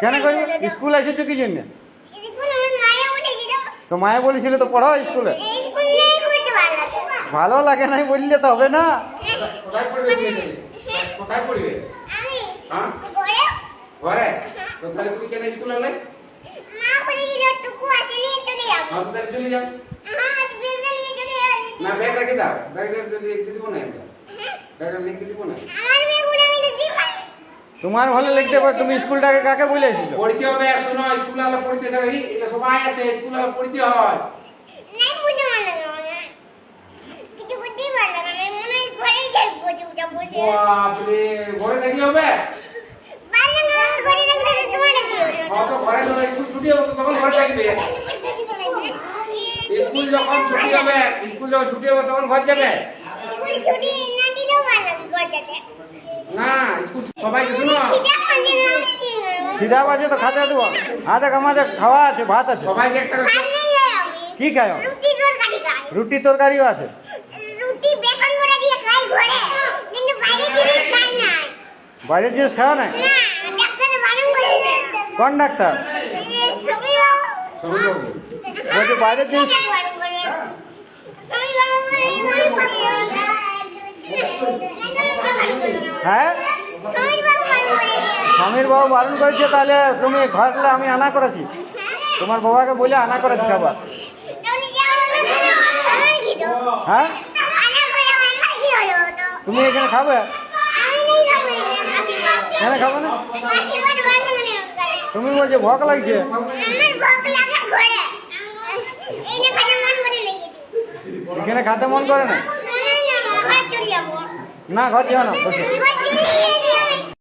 কেন করবে? স্কুল এসেছো কি জন্য? তো মায়ে বলেছিল তো পড়াও স্কুলে। ভালো লাগে নাই বললে তো হবে না। কোথায় পড়বে? কোথায় পড়বে? হ্যাঁ ঘরে। তো তাহলে তুমি কেন স্কুলে এলে? হ্যাঁ তাহলে চলে যাও। না ব্যাগ রেখে দাও, ব্যাগ লিখতে দিব না আমরা, ব্যাগ লিখতে দিব না। তোমার ভালো লিখতে পারো। তুমি স্কুলটাকে কাকে বলে এসেছো? পড়তে হবে, শোনো স্কুল আলো পড়তে দাও। এটা সবাই আছে, স্কুল আলো পড়তে হয়। বাপরে, ঘরে থাকলে হবে? তো ঘরে স্কুল ছুটি হবে তখন ঘরে থাকবে। স্কুল যখন ছুটি হবে, স্কুল যখন ছুটি হবে তখন ঘর যাবে না। স্কুল সবাইকে শুনো, খিদা বাজে তো খাতে দেবো। দেখ আমাদের খাওয়া আছে, ভাত আছে। সবাইকে একটা কি খায়? রুটি তরকারিও আছে। বাইরের জিনিস খাওয়া নাই? কোন ডাক্তার বলছে বাইরের জিনিস? হ্যাঁ, স্বামীর বাবু বারণ করেছে। তাহলে তুমি ঘরে আমি আনা করেছি, তোমার বাবাকে বলে আনা করেছি খাবার। হ্যাঁ, তুমি এখানে খাবে? কেন খাবে না? তুমি বলছো ভোক লাগছে। এখানে খাতে মন করে না? না ঘর যাও না, বসে।